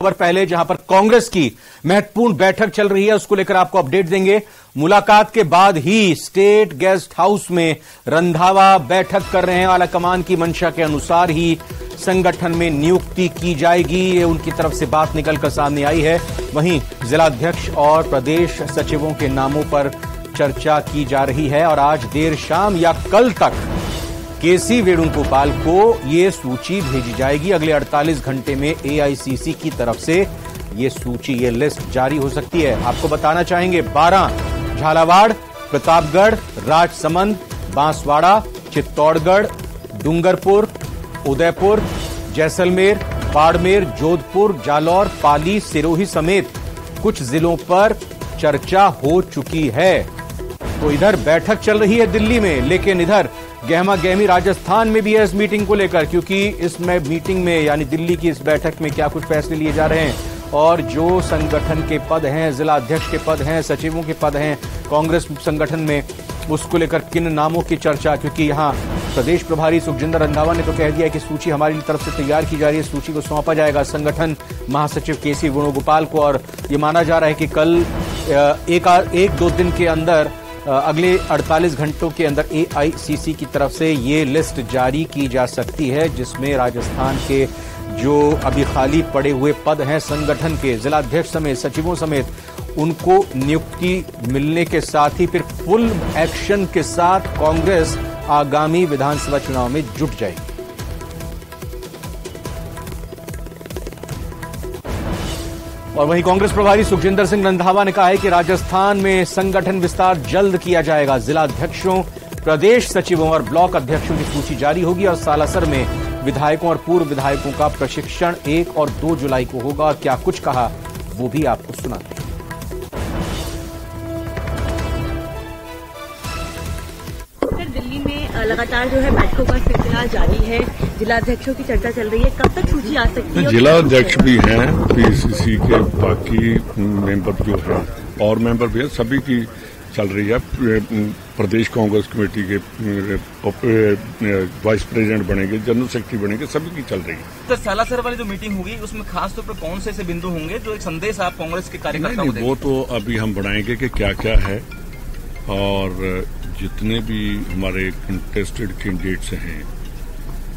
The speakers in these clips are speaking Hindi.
खबर पहले, जहां पर कांग्रेस की महत्वपूर्ण बैठक चल रही है, उसको लेकर आपको अपडेट देंगे। मुलाकात के बाद ही स्टेट गेस्ट हाउस में रंधावा बैठक कर रहे हैं। आलाकमान की मंशा के अनुसार ही संगठन में नियुक्ति की जाएगी, ये उनकी तरफ से बात निकलकर सामने आई है। वहीं जिलाध्यक्ष और प्रदेश सचिवों के नामों पर चर्चा की जा रही है और आज देर शाम या कल तक केसी वेणुगोपाल को ये सूची भेजी जाएगी। अगले 48 घंटे में एआईसीसी की तरफ से ये सूची, ये लिस्ट जारी हो सकती है। आपको बताना चाहेंगे 12 झालावाड़, प्रतापगढ़, राजसमंद, बांसवाड़ा, चित्तौड़गढ़, डूंगरपुर, उदयपुर, जैसलमेर, बाड़मेर, जोधपुर, जालौर, पाली, सिरोही समेत कुछ जिलों पर चर्चा हो चुकी है। तो इधर बैठक चल रही है दिल्ली में, लेकिन इधर गहमा गहमी राजस्थान में भी है इस मीटिंग को लेकर, क्योंकि इसमें मीटिंग में यानी दिल्ली की इस बैठक में क्या कुछ फैसले लिए जा रहे हैं और जो संगठन के पद हैं, जिला अध्यक्ष के पद हैं, सचिवों के पद हैं कांग्रेस संगठन में, उसको लेकर किन नामों की चर्चा। क्योंकि यहां प्रदेश प्रभारी सुखजिंदर रंधावा ने तो कह दिया कि सूची हमारी तरफ से तैयार की जा रही है, सूची को सौंपा जाएगा संगठन महासचिव केसी वेणुगोपाल को। और ये माना जा रहा है कि कल एक दो दिन के अंदर, अगले 48 घंटों के अंदर एआईसीसी की तरफ से ये लिस्ट जारी की जा सकती है, जिसमें राजस्थान के जो अभी खाली पड़े हुए पद हैं संगठन के, जिलाध्यक्ष समेत, सचिवों समेत, उनको नियुक्ति मिलने के साथ ही फिर फुल एक्शन के साथ कांग्रेस आगामी विधानसभा चुनाव में जुट जाएगी। और वहीं कांग्रेस प्रभारी सुखजिंदर सिंह रंधावा ने कहा है कि राजस्थान में संगठन विस्तार जल्द किया जाएगा। जिलाध्यक्षों, प्रदेश सचिवों और ब्लॉक अध्यक्षों की सूची जारी होगी और सालासर में विधायकों और पूर्व विधायकों का प्रशिक्षण 1 और 2 जुलाई को होगा। और क्या कुछ कहा वो भी आपको सुनाते हैं। दिल्ली में लगातार जो है बैठकों का सिलसिला जारी है, जिलाध्यक्षों की चर्चा चल रही है, कब तक सूची आ सकती है? जिलाध्यक्ष भी हैं, पीसीसी के बाकी मेंबर जो हैं और मेंबर भी हैं, सभी की चल रही है। प्रदेश कांग्रेस कमेटी के वाइस प्रेसिडेंट बनेंगे, जनरल सेक्रेटरी बनेंगे, सभी की चल रही है। तो सालासर वाली जो मीटिंग होगी उसमें खास तौर पर कौन से ऐसे बिंदु होंगे जो एक संदेश आप कांग्रेस के कार्यकर्ताओं को देंगे? वो तो अभी हम बढ़ाएंगे कि क्या क्या है, और जितने भी हमारे कंटेस्टेड कैंडिडेट्स हैं,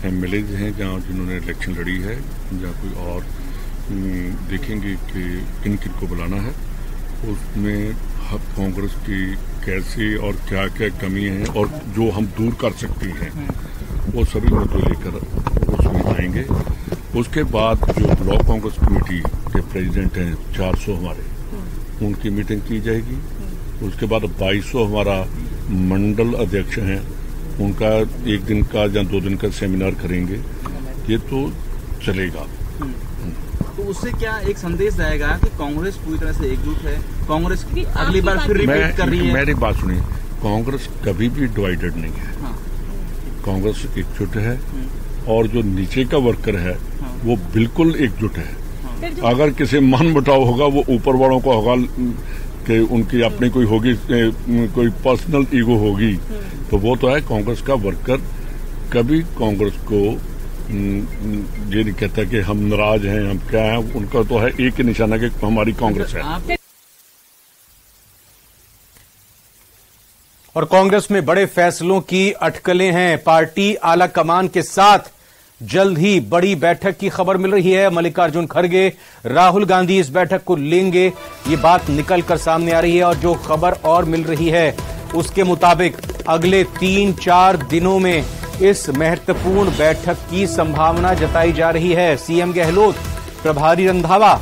एमएलएज हैं जहाँ जिन्होंने इलेक्शन लड़ी है, या कोई और, देखेंगे कि किन किन को बुलाना है, उसमें कांग्रेस की कैसे और क्या क्या कमी है और जो हम दूर कर सकते हैं, वो सभी मुद्दे लेकर उसमें आएंगे। उसके बाद जो ब्लॉक कांग्रेस कमेटी के प्रेसिडेंट हैं 400 हमारे, उनकी मीटिंग की जाएगी। उसके बाद 2200 हमारा मंडल अध्यक्ष हैं, उनका 1 दिन का या 2 दिन का सेमिनार करेंगे। ये तो चलेगा। तो उससे क्या एक संदेश जाएगा कि कांग्रेस पूरी तरह से एकजुट है, कांग्रेस की अगली बार फिर रिपीट कर रही है? मेरी बात सुनिए, कांग्रेस कभी भी डिवाइडेड नहीं है। हाँ। कांग्रेस एकजुट है और जो नीचे का वर्कर है वो बिल्कुल एकजुट है। हाँ। अगर किसी मन मुटाव होगा वो ऊपर वालों का होगा कि उनकी अपनी कोई होगी, कोई पर्सनल ईगो होगी, तो वो तो है। कांग्रेस का वर्कर कभी कांग्रेस को ये नहीं कहता कि हम नाराज हैं, हम क्या हैं। उनका तो है एक ही निशाना कि हमारी कांग्रेस है। और कांग्रेस में बड़े फैसलों की अटकलें हैं। पार्टी आला कमान के साथ जल्द ही बड़ी बैठक की खबर मिल रही है। मल्लिकार्जुन खड़गे, राहुल गांधी इस बैठक को लेंगे, ये बात निकलकर सामने आ रही है। और जो खबर और मिल रही है उसके मुताबिक अगले 3-4 दिनों में इस महत्वपूर्ण बैठक की संभावना जताई जा रही है। सीएम गहलोत, प्रभारी रंधावा,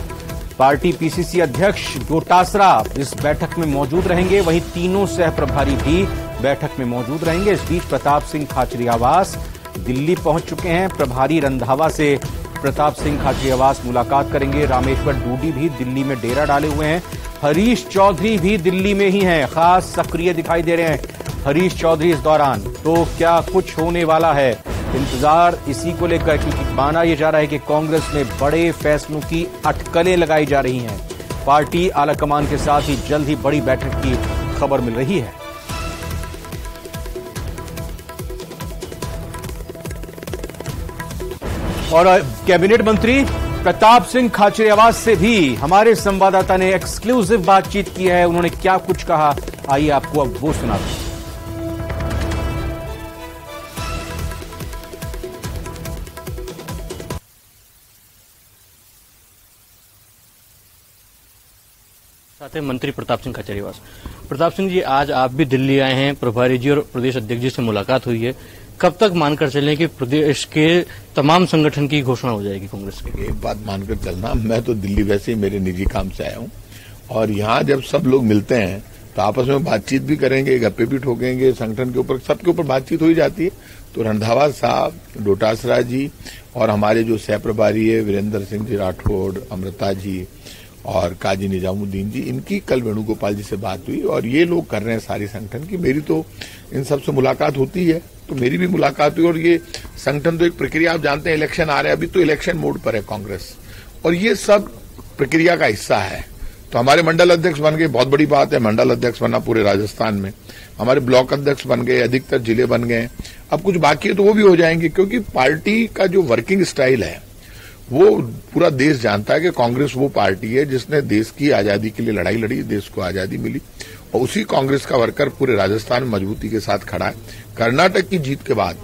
पार्टी पीसीसी अध्यक्ष डोटासरा इस बैठक में मौजूद रहेंगे। वहीं तीनों सह प्रभारी भी बैठक में मौजूद रहेंगे। इस बीच प्रताप सिंह खाचरियावास दिल्ली पहुंच चुके हैं। प्रभारी रंधावा से प्रताप सिंह खाचरियावास मुलाकात करेंगे। रामेश्वर डूडी भी दिल्ली में डेरा डाले हुए हैं। हरीश चौधरी भी दिल्ली में ही हैं, खास सक्रिय दिखाई दे रहे हैं हरीश चौधरी इस दौरान। तो क्या कुछ होने वाला है, इंतजार इसी को लेकर, क्योंकि माना यह जा रहा है कि कांग्रेस में बड़े फैसलों की अटकलें लगाई जा रही हैं। पार्टी आलाकमान के साथ ही जल्द ही बड़ी बैठक की खबर मिल रही है। और कैबिनेट मंत्री प्रताप सिंह खाचरियावास से भी हमारे संवाददाता ने एक्सक्लूसिव बातचीत की है। उन्होंने क्या कुछ कहा, आइए आपको अब वो सुनाते हैं। साथ ही मंत्री प्रताप सिंह खाचरियावास। प्रताप सिंह जी, आज आप भी दिल्ली आए हैं, प्रभारी जी और प्रदेश अध्यक्ष जी से मुलाकात हुई है। कब तक मानकर चलें कि प्रदेश के तमाम संगठन की घोषणा हो जाएगी कांग्रेस की? एक बात मानकर चलना, मैं तो दिल्ली वैसे ही मेरे निजी काम से आया हूं और यहाँ जब सब लोग मिलते हैं तो आपस में बातचीत भी करेंगे, गप्पे भी ठोकेंगे, संगठन के ऊपर सबके ऊपर बातचीत हो ही जाती है। तो रंधावा साहब, डोटासरा जी और हमारे जो सह प्रभारी है वीरेंद्र सिंह जी राठौड़, अमृता जी और काजी निजामुद्दीन जी, इनकी कल वेणुगोपाल जी से बात हुई और ये लोग कर रहे हैं सारी संगठन की। मेरी तो इन सब से मुलाकात होती है, तो मेरी भी मुलाकात हुई और ये संगठन तो एक प्रक्रिया, आप जानते हैं इलेक्शन आ रहे हैं, अभी तो इलेक्शन मोड पर है कांग्रेस और ये सब प्रक्रिया का हिस्सा है। तो हमारे मंडल अध्यक्ष बन गए, बहुत बड़ी बात है, मंडल अध्यक्ष बना पूरे राजस्थान में। हमारे ब्लॉक अध्यक्ष बन गए, अधिकतर जिले बन गए। अब कुछ बाकी है तो वो भी हो जाएंगे, क्योंकि पार्टी का जो वर्किंग स्टाइल है वो पूरा देश जानता है कि कांग्रेस वो पार्टी है जिसने देश की आजादी के लिए लड़ाई लड़ी, देश को आजादी मिली और उसी कांग्रेस का वर्कर पूरे राजस्थान में मजबूती के साथ खड़ा है। कर्नाटक की जीत के बाद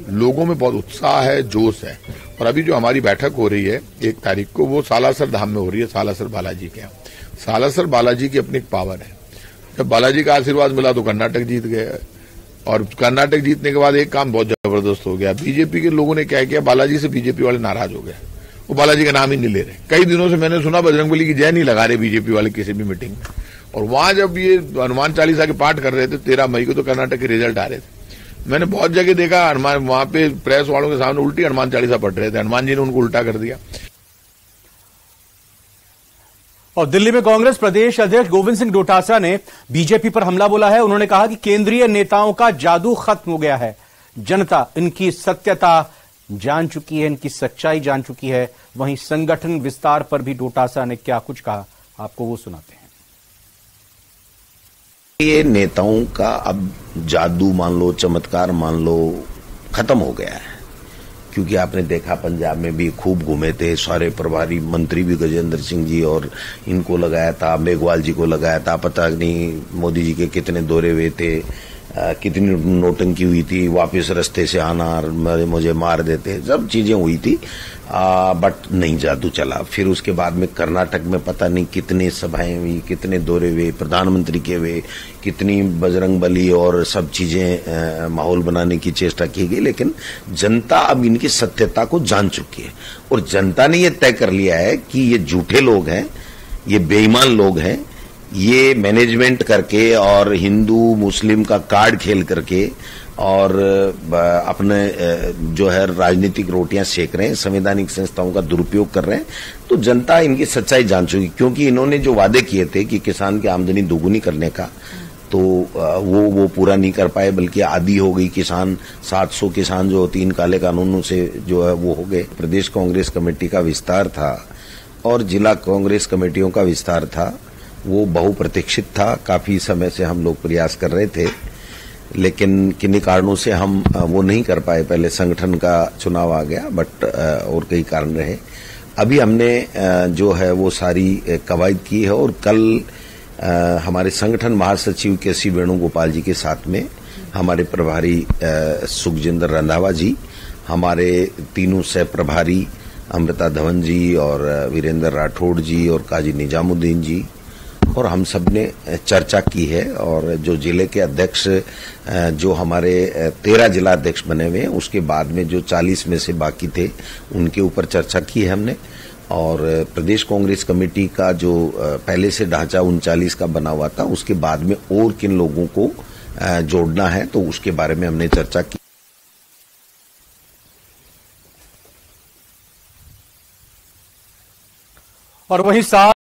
लोगों में बहुत उत्साह है, जोश है और अभी जो हमारी बैठक हो रही है 1 तारीख को, वो सालासर धाम में हो रही है, सालासर बालाजी के यहाँ। सालासर बालाजी की अपनी एक पावर है, जब बालाजी का आशीर्वाद मिला तो कर्नाटक जीत गए और कर्नाटक जीतने के बाद एक काम बहुत जबरदस्त हो गया, बीजेपी के लोगों ने क्या किया, बालाजी से बीजेपी वाले नाराज हो गए, वो बालाजी का नाम ही नहीं ले रहे। कई दिनों से मैंने सुना बजरंगबली की जय नहीं लगा रहे बीजेपी वाले किसी भी मीटिंग में। और वहां जब ये हनुमान चालीसा के पाठ कर रहे थे 13 मई को, तो कर्नाटक के रिजल्ट आ रहे थे। मैंने बहुत जगह देखा हनुमान, वहां पे प्रेस वालों के सामने उल्टी हनुमान चालीसा पढ़ रहे थे, हनुमान जी ने उनको उल्टा कर दिया। और दिल्ली में कांग्रेस प्रदेश अध्यक्ष गोविंद सिंह डोटासरा ने बीजेपी पर हमला बोला है। उन्होंने कहा कि केंद्रीय नेताओं का जादू खत्म हो गया है, जनता इनकी सत्यता जान चुकी है, इनकी सच्चाई जान चुकी है। वहीं संगठन विस्तार पर भी डोटासरा ने क्या कुछ कहा, आपको वो सुनाते हैं। ये नेताओं का अब जादू मान लो, चमत्कार मान लो, खत्म हो गया है। क्योंकि आपने देखा पंजाब में भी खूब घूमे थे, सारे प्रभारी मंत्री भी गजेंद्र सिंह जी और इनको लगाया था, मेघवाल जी को लगाया था, पता नहीं मोदी जी के कितने दौरे हुए थे, कितनी नोटंकी हुई थी, वापस रास्ते से आना, मुझे मार देते, सब चीजें हुई थी, बट नहीं जादू चला। फिर उसके बाद में कर्नाटक में पता नहीं कितनी सभाएं हुई, कितने दौरे हुए, प्रधानमंत्री के हुए, कितनी बजरंगबली और सब चीजें माहौल बनाने की चेष्टा की गई। लेकिन जनता अब इनकी सत्यता को जान चुकी है और जनता ने यह तय कर लिया है कि ये झूठे लोग हैं, ये बेईमान लोग हैं, ये मैनेजमेंट करके और हिंदू मुस्लिम का कार्ड खेल करके और अपने जो है राजनीतिक रोटियां सेक रहे हैं, संवैधानिक संस्थाओं का दुरुपयोग कर रहे हैं। तो जनता इनकी सच्चाई जान चुकी, क्योंकि इन्होंने जो वादे किए थे कि किसान की आमदनी दोगुनी करने का, तो वो पूरा नहीं कर पाए, बल्कि आधी हो गई किसान। 700 किसान जो 3 काले कानूनों से जो है वो हो गए। प्रदेश कांग्रेस कमेटी का विस्तार था और जिला कांग्रेस कमेटियों का विस्तार था, वो बहुप्रतीक्षित था। काफी समय से हम लोग प्रयास कर रहे थे, लेकिन किन्हीं कारणों से हम वो नहीं कर पाए। पहले संगठन का चुनाव आ गया, बट और कई कारण रहे। अभी हमने जो है वो सारी कवायद की है और कल हमारे संगठन महासचिव के.सी. वेणुगोपाल जी के साथ में हमारे प्रभारी सुखजिंदर रंधावा जी, हमारे तीनों सह प्रभारी अमृता धवन जी और वीरेंद्र राठौड़ जी और काजी निजामुद्दीन जी, और हम सब ने चर्चा की है। और जो जिले के अध्यक्ष जो हमारे 13 जिला अध्यक्ष बने हुए हैं, उसके बाद में जो 40 में से बाकी थे उनके ऊपर चर्चा की है हमने। और प्रदेश कांग्रेस कमेटी का जो पहले से ढांचा 39 का बना हुआ था, उसके बाद में और किन लोगों को जोड़ना है, तो उसके बारे में हमने चर्चा की। और वहीं